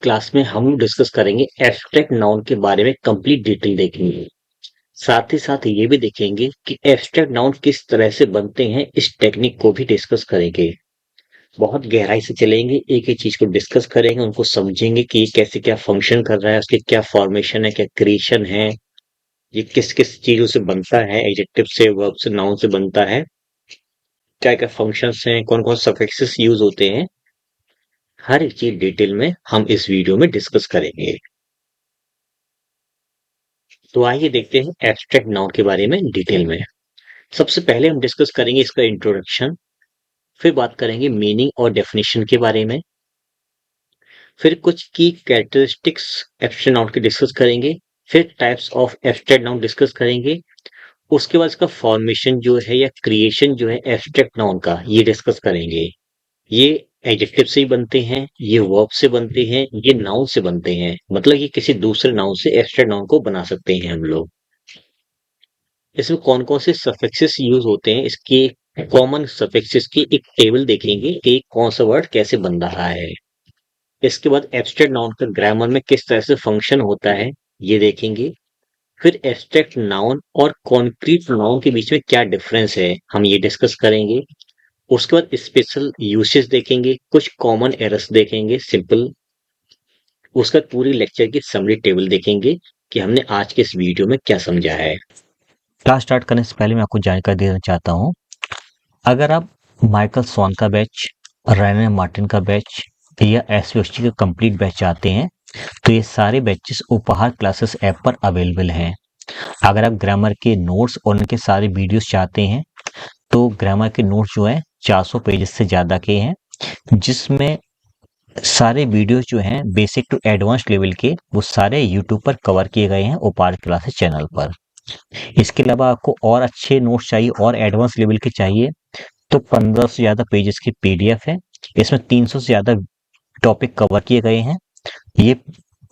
Class में हम discuss करेंगे एब्स्ट्रैक्ट नाउन के बारे में कंप्लीट डिटेल देखेंगे। साथ ही साथ ये भी देखेंगे कि एब्स्ट्रैक्ट नाउन किस तरह से बनते हैं, इस टेक्निक को भी डिस्कस करेंगे। बहुत गहराई से चलेंगे, एक एक चीज को डिस्कस करेंगे, उनको समझेंगे कि ये कैसे क्या फंक्शन कर रहा है, उसके क्या फॉर्मेशन है, क्या क्रिएशन है, ये किस किस चीजों से बनता है, एडजेक्टिव से, वर्ब से, नाउन से बनता है, क्या क्या फंक्शंस हैं, कौन कौन सफिक्सेस यूज होते हैं। हर एक चीज डिटेल में हम इस वीडियो में डिस्कस करेंगे। तो आइए देखते हैं एब्स्ट्रैक्ट नाउन के बारे में डिटेल में। सबसे पहले हम डिस्कस करेंगे इसका इंट्रोडक्शन, फिर बात करेंगे मीनिंग और डेफिनेशन के बारे में, फिर कुछ की कैरेक्टरिस्टिक्स एब्स्ट्रैक्ट नाउन की डिस्कस करेंगे, फिर types of abstract noun discuss करेंगे। उसके बाद इसका फॉर्मेशन जो है या क्रिएशन जो है एब्स्ट्रैक्ट नाउन का, ये डिस्कस करेंगे। ये एडजेक्टिव से ही बनते हैं, ये वर्ब से बनते हैं, ये नाउन से बनते हैं, मतलब ये किसी दूसरे नाउन से एब्स्ट्रैक्ट नाउन को बना सकते हैं हम लोग। इसमें कौन कौन से सफिक्सेस यूज होते हैं, इसके कॉमन सफिक्सेस की एक टेबल देखेंगे कि कौन सा वर्ड कैसे बन रहा है। इसके बाद एब्स्ट्रैक्ट नाउन का ग्रामर में किस तरह से फंक्शन होता है, ये देखेंगे। फिर एब्स्ट्रैक्ट नाउन और कॉन्क्रीट नाउन के बीच में क्या डिफरेंस है, हम ये डिस्कस करेंगे। उसके बाद स्पेशल यूसेज देखेंगे, कुछ कॉमन एरर्स देखेंगे सिंपल। उसका पूरी लेक्चर की समरी टेबल देखेंगे कि हमने आज के इस वीडियो में क्या समझा है। क्लास स्टार्ट करने से पहले मैं आपको जानकारी देना चाहता हूँ, अगर आप माइकल स्वान का बैच, रैने मार्टिन का बैच या एसवीएसटी का कंप्लीट बैच चाहते हैं तो ये सारे बैचेस उपहार क्लासेस ऐप पर अवेलेबल हैं। अगर आप ग्रामर के नोट्स और उनके सारे वीडियोस चाहते हैं तो ग्रामर के नोट्स जो हैं 400 पेजेस से ज़्यादा के हैं, जिसमें सारे वीडियोस जो हैं बेसिक टू एडवांस लेवल के, वो सारे यूट्यूब पर कवर किए गए हैं उपहार क्लासेस चैनल पर। इसके अलावा आपको और अच्छे नोट्स चाहिए और एडवांस लेवल के चाहिए तो 15 से ज़्यादा पेजेस की पीडीएफ है। इसमें 300 से ज़्यादा टॉपिक कवर किए गए हैं। ये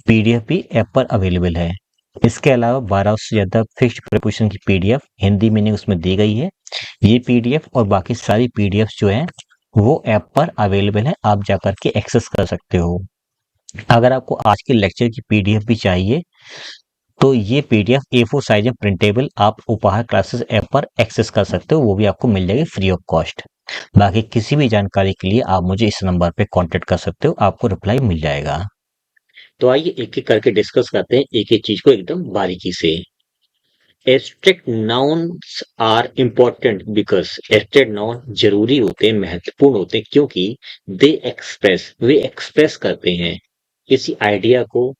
पीडीएफ भी ऐप पर अवेलेबल है। इसके अलावा 12 से ज़्यादा फिक्स्ड प्रीपोजिशन की पीडीएफ, हिंदी मीनिंग उसमें दी गई है। ये पीडीएफ और बाकी सारी पीडीएफ जो हैं वो ऐप पर अवेलेबल है, आप जाकर के एक्सेस कर सकते हो। अगर आपको आज के लेक्चर की पीडीएफ भी चाहिए तो ये पीडीएफ A4 साइज में प्रिंटेबल आप उपहार क्लासेस ऐप पर एक्सेस कर सकते हो, वो भी आपको मिल जाएगी फ्री ऑफ कॉस्ट। बाकी किसी भी जानकारी के लिए आप मुझे इस नंबर पे कांटेक्ट कर सकते हो, आपको रिप्लाई मिल जाएगा। तो आइए एक एक करके डिस्कस करते हैं एक एक चीज को एकदम बारीकी से। Abstract nouns are important because abstract noun जरूरी होते हैं, महत्वपूर्ण होते हैं, क्योंकि वे एक्सप्रेस करते हैं किसी आइडिया को,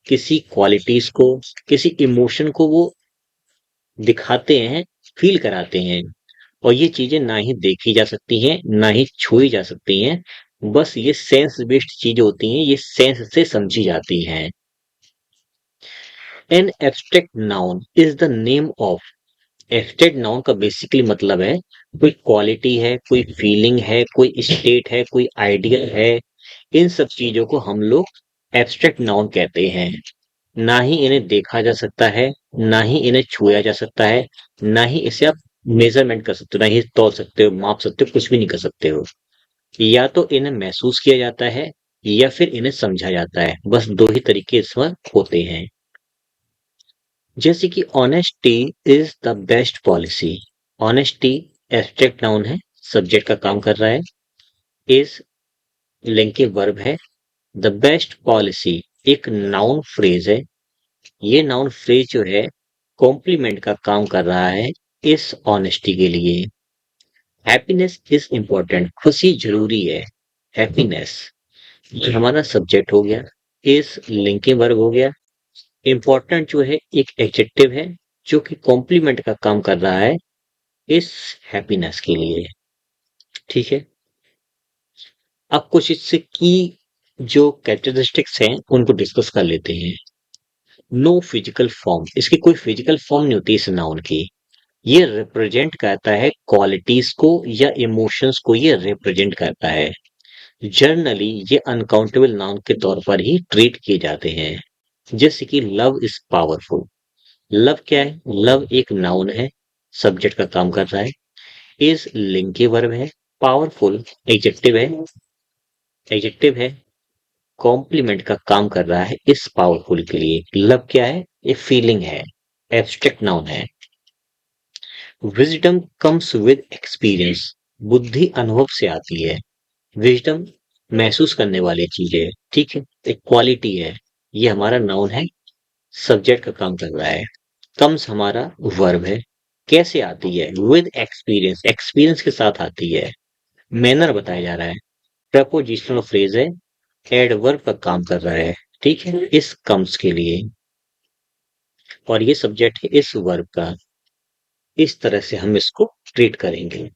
किसी क्वालिटीज को, किसी इमोशन को वो दिखाते हैं, फील कराते हैं। और ये चीजें ना ही देखी जा सकती हैं ना ही छुई जा सकती हैं, बस ये सेंस बेस्ड चीजें होती हैं, ये सेंस से समझी जाती हैं। An abstract noun is the name of, abstract noun का बेसिकली मतलब है कोई क्वालिटी है, कोई फीलिंग है, कोई स्टेट है, कोई आइडिया है। इन सब चीजों को हम लोग एब्स्ट्रैक्ट नाउन कहते हैं। ना ही इन्हें देखा जा सकता है, ना ही इन्हें छुआ जा सकता है, ना ही इसे आप मेजरमेंट कर सकते हो, ना ही तौल सकते हो, माप सकते हो, कुछ भी नहीं कर सकते हो। या तो इन्हें महसूस किया जाता है या फिर इन्हें समझा जाता है, बस दो ही तरीके इसमें होते हैं। जैसे कि honesty is the best policy. Honesty abstract noun है, सब्जेक्ट का काम कर रहा है। इज लिंकिंग वर्ब है। द बेस्ट पॉलिसी एक नाउन फ्रेज है। ये नाउन फ्रेज जो है कॉम्प्लीमेंट का काम कर रहा है इस ऑनेस्टी के लिए। हैप्पीनेस इज इंपॉर्टेंट, खुशी जरूरी है। हैप्पीनेस ये हमारा सब्जेक्ट हो गया, इस लिंकिंग वर्ब हो गया। इंपॉर्टेंट जो है एक एडजेक्टिव है जो कि कॉम्प्लीमेंट का काम कर रहा है इस हैप्पीनेस के लिए। ठीक है, अब कुछ इससे की जो कैरेक्टरिस्टिक्स हैं उनको डिस्कस कर लेते हैं। नो फिजिकल फॉर्म, इसकी कोई फिजिकल फॉर्म नहीं होती इस नाउन की। ये रिप्रेजेंट करता है क्वालिटीज को या इमोशंस को, ये रिप्रेजेंट करता है। जनरली ये अनकाउंटेबल नाउन के तौर पर ही ट्रीट किए जाते हैं। जैसे कि लव इज पावरफुल। लव क्या है? लव एक नाउन है, सब्जेक्ट का काम कर रहा है। इज लिंक वर्ब है। पावरफुल एडजेक्टिव है, एडजेक्टिव है। कॉम्प्लीमेंट का काम कर रहा है इस पावरफुल के लिए। लव क्या है? ये फीलिंग है, एब्स्ट्रैक्ट नाउन है। विजडम कम्स विद एक्सपीरियंस, बुद्धि अनुभव से आती है। विजडम महसूस करने वाली चीज है, ठीक है, एक क्वालिटी है। ये हमारा नाउन है, सब्जेक्ट का काम कर रहा है। कम्स हमारा वर्ब है। कैसे आती है? विद एक्सपीरियंस, एक्सपीरियंस के साथ आती है। मैनर बताया जा रहा है। प्रपोजिशनल फ्रेज है, एडवर्ब का काम कर रहा है, ठीक है, इस कम्स के लिए। और ये सब्जेक्ट है इस वर्ब का। इस तरह से हम इसको ट्रीट करेंगे।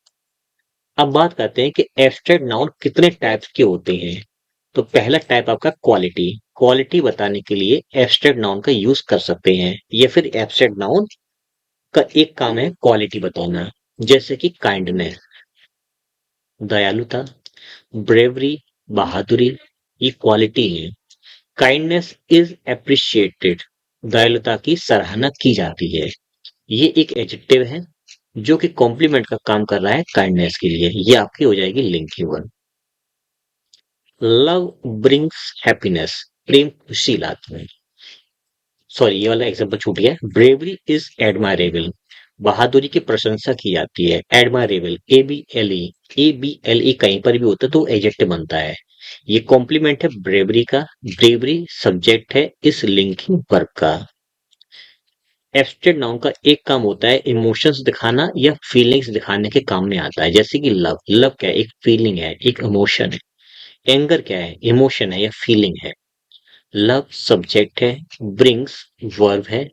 अब बात करते हैं कि एब्स्ट्रैक्ट नाउन कितने टाइप्स के होते हैं। तो पहला टाइप आपका क्वालिटी। क्वालिटी बताने के लिए एब्स्ट्रैक्ट नाउन का यूज कर सकते हैं, या फिर एब्स्ट्रैक्ट नाउन का एक काम है क्वालिटी बताना। जैसे कि काइंडनेस, दयालुता, ब्रेवरी, बहादुरी, ये क्वालिटी है। काइंडनेस इज एप्रिशिएटेड, दयालुता की सराहना की जाती है। ये एक एडजेक्टिव है जो कि कॉम्प्लीमेंट का काम कर रहा है काइंडनेस के लिए। ये आपकी हो जाएगी linking verb. Love brings happiness, प्रेम खुशी लाता है। सॉरी, ये वाला एग्जांपल छूट गया। ब्रेवरी इज एडमायरेबल, बहादुरी की प्रशंसा की जाती है। Admirable, A B L E कहीं पर भी होता है तो एडजेक्टिव बनता है। ये कॉम्प्लीमेंट है ब्रेवरी का। ब्रेवरी सब्जेक्ट है इस लिंकिंग वर्ब का। एब्स्ट्रैक्ट नाउन का एक काम होता है इमोशंस दिखाना या फीलिंग्स दिखाने के काम में आता है। जैसे कि लव, लव क्या है? एक फीलिंग है, एक इमोशन है। एंगर क्या है? इमोशन है या फीलिंग है। लव सब्जेक्ट है, ब्रिंग्स वर्ब है।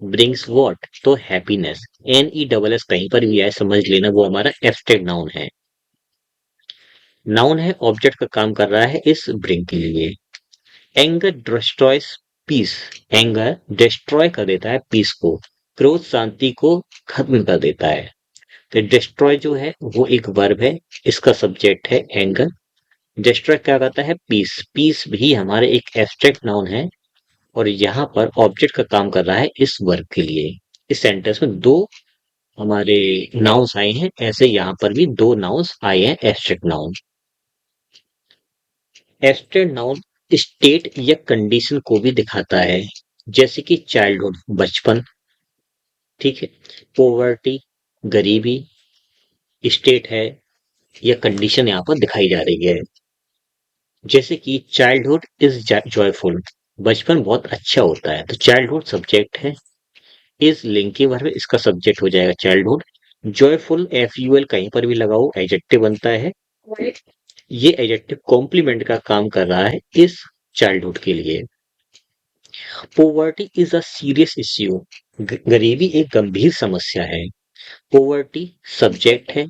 Brings what? तो हैप्पीनेस। NESS कहीं पर भी आए समझ लेना, वो हमारा एब्स्ट्रैक्ट नाउन है। नाउन है, ऑब्जेक्ट का काम कर रहा है इस ब्रिंग के लिए। Anger destroys peace, anger destroy कर देता है पीस को। क्रोध शांति को खत्म कर देता है। तो डिस्ट्रॉय जो है वो एक वर्ब है, इसका सब्जेक्ट है एंगर। डिस्ट्रॉय क्या करता है? पीस। पीस भी हमारे एक एब्स्ट्रैक्ट नाउन है, और यहाँ पर ऑब्जेक्ट का काम कर रहा है इस वर्ब के लिए। इस सेंटेंस में दो हमारे नाउन्स आए हैं, ऐसे यहाँ पर भी दो नाउन्स आए हैं abstract noun. Abstract noun state या कंडीशन को भी दिखाता है। जैसे कि चाइल्डहुड, बचपन, ठीक है। पोवर्टी, गरीबी, स्टेट है या कंडीशन यहाँ पर दिखाई जा रही है। जैसे कि चाइल्डहुड इज जॉयफुल, बचपन बहुत अच्छा होता है। तो चाइल्डहुड सब्जेक्ट है, इज लिंकिंग वर्ब है, इसका सब्जेक्ट हो जाएगा चाइल्डहुड। जॉयफुल, FUL कहीं पर भी लगाओ एडजेक्टिव बनता है। ये एडजेक्टिव कॉम्प्लीमेंट का काम कर रहा है इस चाइल्डहुड के लिए। Poverty is a serious issue, गरीबी एक गंभीर समस्या है। पोवर्टी सब्जेक्ट है,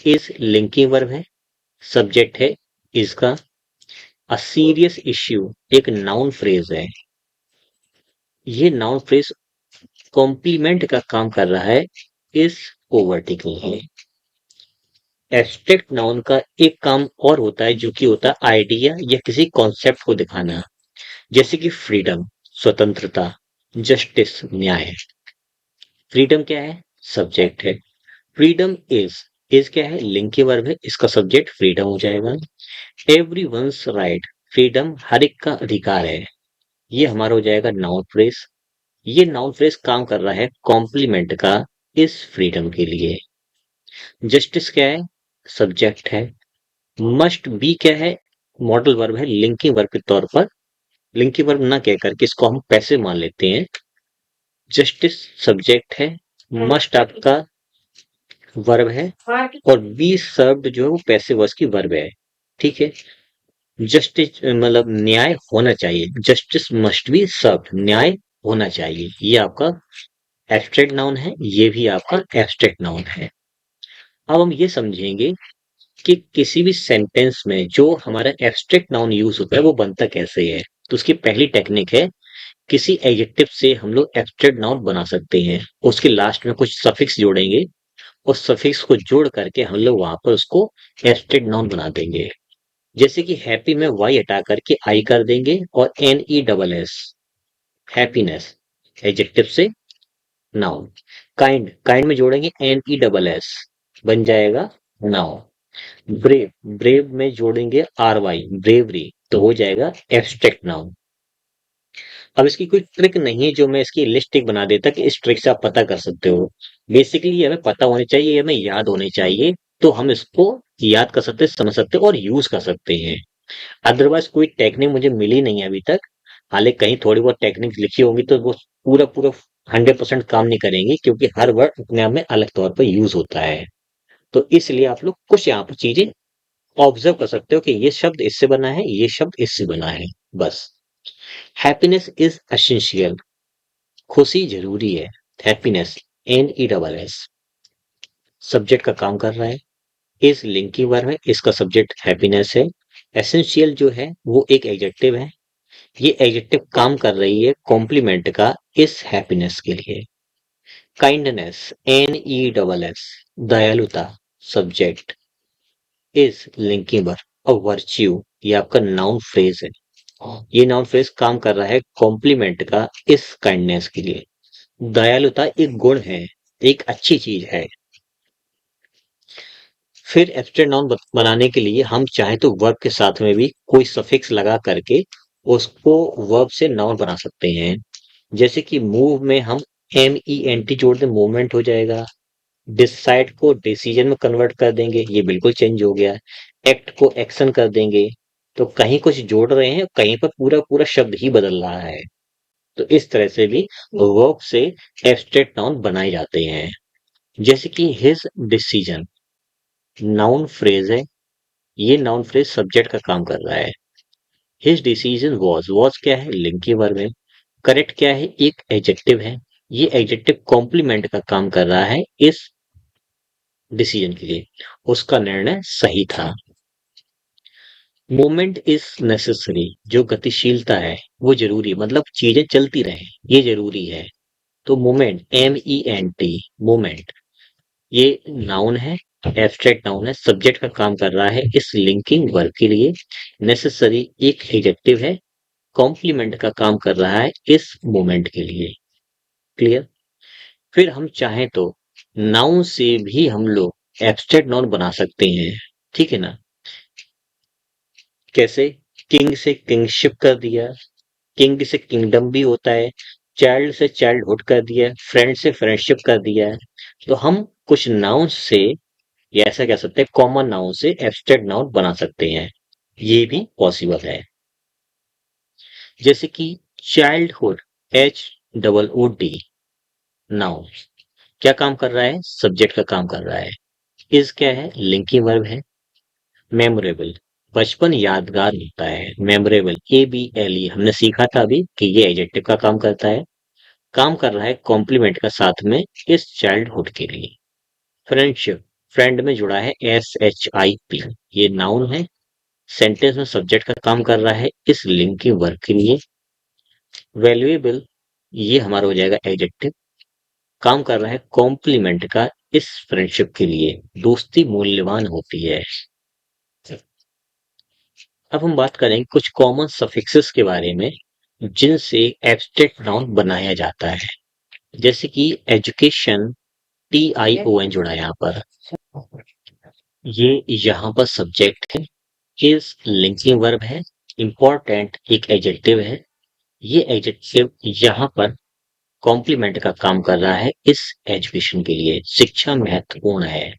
इज लिंकिंग वर्ब है, सब्जेक्ट है इसका। अ सीरियस इश्यू एक नाउन फ्रेज है। ये नाउन फ्रेज कॉम्प्लीमेंट का काम कर रहा है इस पोवर्टी के लिए। एब्स्ट्रैक्ट नाउन का एक काम और होता है, जो कि होता है आइडिया या किसी कॉन्सेप्ट को दिखाना। जैसे कि फ्रीडम, स्वतंत्रता, जस्टिस, न्याय। फ्रीडम क्या है? सब्जेक्ट है। फ्रीडम इज क्या है? लिंक वर्ब है, इसका सब्जेक्ट फ्रीडम हो जाएगा। एवरी वंस राइट, फ्रीडम हर एक का अधिकार है, ये हमारा हो जाएगा नाउन फ्रेज। ये नाउन फ्रेज काम कर रहा है कॉम्प्लीमेंट का इस फ्रीडम के लिए। जस्टिस क्या है? सब्जेक्ट है। मस्ट बी क्या है? मॉडल वर्ब है लिंकिंग वर्ब के तौर पर। लिंकिंग वर्ब ना कह करके इसको हम पैसे मान लेते हैं। जस्टिस सब्जेक्ट है, मस्ट आपका वर्ब है, और बी सर्व्ड जो है वो पैसे वर्ब की वर्ब है, ठीक है। जस्टिस मतलब न्याय होना चाहिए, जस्टिस मस्ट बी सर्व्ड, न्याय होना चाहिए। ये आपका एब्स्ट्रैक्ट नाउन है, ये भी आपका एब्स्ट्रैक्ट नाउन है। अब हम ये समझेंगे कि किसी भी सेंटेंस में जो हमारा एब्स्ट्रैक्ट नाउन यूज होता है वो बनता कैसे है। तो उसकी पहली टेक्निक है, किसी एडजेक्टिव से हम लोग एब्स्ट्रैक्ट नाउन बना सकते हैं। उसके लास्ट में कुछ सफिक्स जोड़ेंगे, उस सफिक्स को जोड़ करके हम लोग वहां पर उसको एब्स्ट्रैक्ट नाउन बना देंगे। जैसे कि हैप्पी में वाई हटा करके आई कर देंगे, और NESS, हैप्पीनेस एडजेक्टिव से नाउन। काइंड, काइंड में जोड़ेंगे NESS, बन जाएगा नाउन। ब्रेव, ब्रेव में जोड़ेंगे RY, ब्रेवरी, तो हो जाएगा एब्स्ट्रैक्ट नाउन। अब इसकी कोई ट्रिक नहीं है जो मैं इसकी लिस्ट एक बना देता कि इस ट्रिक से आप पता कर सकते हो। बेसिकली ये हमें पता होनी चाहिए, ये हमें याद होनी चाहिए, तो हम इसको याद कर सकते, समझ सकते और यूज कर सकते हैं। अदरवाइज कोई टेक्निक मुझे मिली नहीं है अभी तक। हालांकि कहीं थोड़ी बहुत टेक्निक लिखी होंगी तो वो पूरा पूरा 100% काम नहीं करेंगी, क्योंकि हर वर्ड अपने आप में अलग तौर पर यूज होता है। तो इसलिए आप लोग कुछ यहाँ पर चीजें ऑब्जर्व कर सकते हो कि ये शब्द इससे बना है, ये शब्द इससे बना है, बस। हैप्पीनेस इज एसेंशियल, खुशी जरूरी है। हैप्पीनेस, NESS, सब्जेक्ट का काम कर रहा है। इस लिंक की वर्ब है, इसका सब्जेक्ट हैप्पीनेस है। एसेंशियल जो है वो एक एडजेक्टिव है, ये एडजेक्टिव काम कर रही है कॉम्प्लीमेंट का इस हैप्पीनेस के लिए। काइंडनेस, NESS, दयालुता, सब्जेक्ट। इज लिंकिंग वर्ब और वर्च्यू, ये आपका नाउन फ्रेज है। ये नाउन फ्रेज काम कर रहा है कॉम्प्लीमेंट का इस काइंडनेस के लिए। दयालुता एक गुण है, एक अच्छी चीज है। फिर एब्स्ट्रैक्ट नाउन बनाने के लिए हम चाहे तो वर्ब के साथ में भी कोई सफिक्स लगा करके उसको वर्ब से नाउन बना सकते हैं। जैसे कि मूव में हम MENT जोड़ दें, मूवमेंट हो जाएगा। डिसाइड को डिसीजन में कन्वर्ट कर देंगे, ये बिल्कुल चेंज हो गया। एक्ट को एक्शन कर देंगे, तो कहीं कुछ जोड़ रहे हैं, कहीं पर पूरा पूरा शब्द ही बदल रहा है। तो इस तरह से भी वर्ब से एब्स्ट्रैक्ट नाउन बनाए जाते हैं। जैसे कि हिज डिसीजन, नाउन फ्रेज है, ये नाउन फ्रेज सब्जेक्ट का काम कर रहा है। हिज डिसीजन वॉज क्या है, लिंक के वर्ब है। करेक्ट क्या है, एक एडजेक्टिव है, ये एडजेक्टिव कॉम्प्लीमेंट का काम कर रहा है इस डिसीजन के लिए, उसका निर्णय सही था। मूवमेंट इज नेसेसरी, जो गतिशीलता है वो जरूरी, मतलब चीजें चलती रहें, ये जरूरी है। तो मूवमेंट, MENT, मूवमेंट, ये नाउन है, एब्स्ट्रैक्ट नाउन है, सब्जेक्ट का काम कर रहा है इस लिंकिंग वर्ब के लिए। नेसेसरी एक एडजेक्टिव है, कॉम्प्लीमेंट का काम कर रहा है इस मूवमेंट के लिए। क्लियर। फिर हम चाहें तो नाउन से भी हम लोग एब्स्ट्रैक्ट नाउन बना सकते हैं, ठीक है ना। कैसे? किंग से किंगशिप कर दिया, किंग से किंगडम भी होता है। चाइल्ड से चाइल्डहुड कर दिया, फ्रेंड से फ्रेंडशिप कर दिया है। तो हम कुछ नाउन से, या ऐसा कह सकते हैं कॉमन नाउन से एब्स्ट्रैक्ट नाउन बना सकते हैं, ये भी पॉसिबल है। जैसे कि चाइल्डहुड, HOOD, नाउन क्या काम कर रहा है, सब्जेक्ट का काम कर रहा है। इज क्या है, लिंकिंग वर्ब है। मेमोरेबल, बचपन यादगार होता है। मेमोरेबल, ABLE, हमने सीखा था अभी कि ये एडजेक्टिव का काम करता है, काम कर रहा है कॉम्प्लीमेंट का साथ में इस चाइल्डहुड के लिए। फ्रेंडशिप, फ्रेंड में जुड़ा है SHIP, ये नाउन है, सेंटेंस में सब्जेक्ट का काम कर रहा है इस लिंकिंग वर्ब के लिए। वैल्यूएबल, ये हमारा हो जाएगा एडजेक्टिव, काम कर रहा है कॉम्प्लीमेंट का इस फ्रेंडशिप के लिए। दोस्ती मूल्यवान होती है। अब हम बात करें कुछ कॉमन सफिक्सेस के बारे में जिनसे एब्स्ट्रैक्ट नाउन बनाया जाता है। जैसे कि एजुकेशन, TION जुड़ा है यहाँ पर, ये यहाँ पर सब्जेक्ट है, इस लिंकिंग वर्ब है। इंपॉर्टेंट एक एडजेक्टिव है, ये एडजेक्टिव यहाँ पर कॉम्प्लीमेंट का काम कर रहा है इस एजुकेशन के लिए। शिक्षा महत्वपूर्ण है।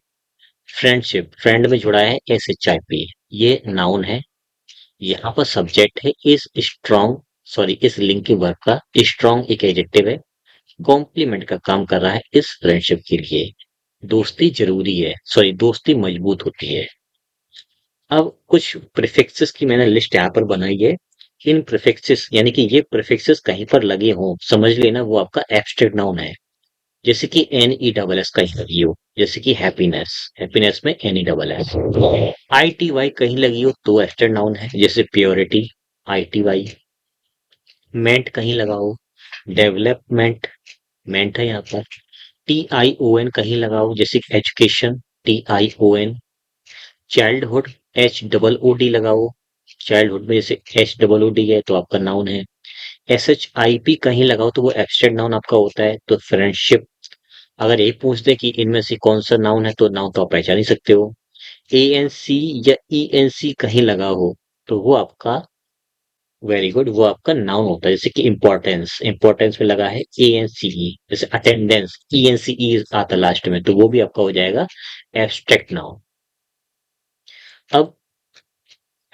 फ्रेंडशिप, फ्रेंड में जुड़ा है SHIP, ये नाउन है, यहाँ पर सब्जेक्ट है इस स्ट्रॉन्ग, सॉरी इस लिंकिंग वर्ब का। स्ट्रॉन्ग एक एडजेक्टिव है, कॉम्प्लीमेंट का काम कर रहा है इस फ्रेंडशिप के लिए। दोस्ती जरूरी है, सॉरी दोस्ती मजबूत होती है। अब कुछ प्रीफिक्सेस की मैंने लिस्ट यहाँ पर बनाई है। इन प्रीफिक्सेस, यानी कि ये प्रीफिक्सेस कहीं पर लगे हों, समझ लेना वो आपका एब्स्ट्रैक्ट नाउन है। जैसे कि NESS कहीं लगी हो, जैसे कि हैप्पीनेस, हैप्पीनेस में NESS। ITY कहीं लगी हो तो एब्स्ट्रैक्ट नाउन है, जैसे प्योरिटी, ITY। मेंट कहीं लगा हो, डेवलपमेंट, मेंट है यहाँ पर। TION कहीं लगा हो, जैसे एजुकेशन, TION। चाइल्डहुड, HOOD लगा हो, चाइल्डहुड में जैसे HOOD है तो आपका नाउन है। SHIP कहीं लगा हो तो वो एब्स्ट्रैक्ट नाउन आपका होता है। तो फ्रेंडशिप, अगर ये पूछ दे कि इनमें से कौन सा नाउन है तो नाउन तो आप पहचान ही सकते हो। ANC या ENC कहीं लगा हो तो वो आपका वेरी गुड, वो आपका नाउन होता है। जैसे कि इम्पोर्टेंस, इम्पोर्टेंस में लगा है ANCE। जैसे अटेंडेंस, ENCE आता लास्ट में, तो वो भी आपका हो जाएगा एब्स्ट्रैक्ट नाउन। अब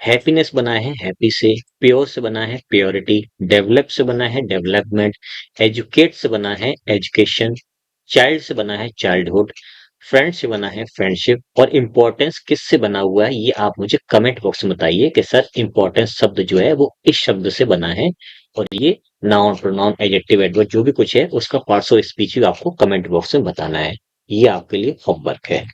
हैप्पीनेस बना है हैप्पी से, प्योर से बना है प्योरिटी, डेवलप से बना है डेवलपमेंट, एजुकेट से बना है एजुकेशन, चाइल्ड से बना है चाइल्डहुड, फ्रेंड से बना है फ्रेंडशिप, और इम्पोर्टेंस किससे बना हुआ है ये आप मुझे कमेंट बॉक्स में बताइए कि सर इम्पोर्टेंस शब्द जो है वो इस शब्द से बना है। और ये नाउन, प्रोनाउन, एडजेक्टिव, एडवर्ब जो भी कुछ है उसका पार्ट्स ऑफ स्पीच भी आपको कमेंट बॉक्स में बताना है। ये आपके लिए होमवर्क है।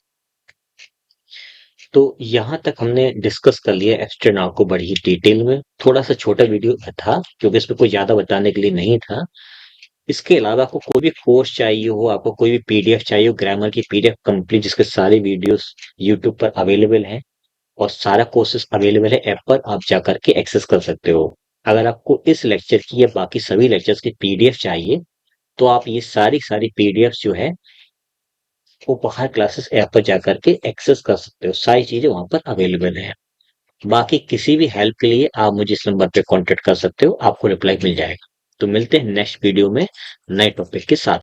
तो यहाँ तक हमने डिस्कस कर लिया एब्स्ट्रैक्ट को बड़ी ही डिटेल में। थोड़ा सा छोटा वीडियो था क्योंकि इसमें कोई ज्यादा बताने के लिए नहीं था। इसके अलावा आपको कोई भी कोर्स चाहिए हो, आपको कोई भी पीडीएफ चाहिए हो, ग्रामर की पीडीएफ कंप्लीट जिसके सारे वीडियोस यूट्यूब पर अवेलेबल हैं, और सारा कोर्सेज अवेलेबल है ऐप पर, आप जा करके एक्सेस कर सकते हो। अगर आपको इस लेक्चर की या बाकी सभी लेक्चर्स की पीडीएफ चाहिए तो आप ये सारी सारी पीडीएफ जो है वो बाहर क्लासेस ऐप पर जा करके एक्सेस कर सकते हो। सारी चीजें वहां पर अवेलेबल है। बाकी किसी भी हेल्प के लिए आप मुझे इस नंबर पे कांटेक्ट कर सकते हो, आपको रिप्लाई मिल जाएगा। तो मिलते हैं नेक्स्ट वीडियो में नए टॉपिक के साथ।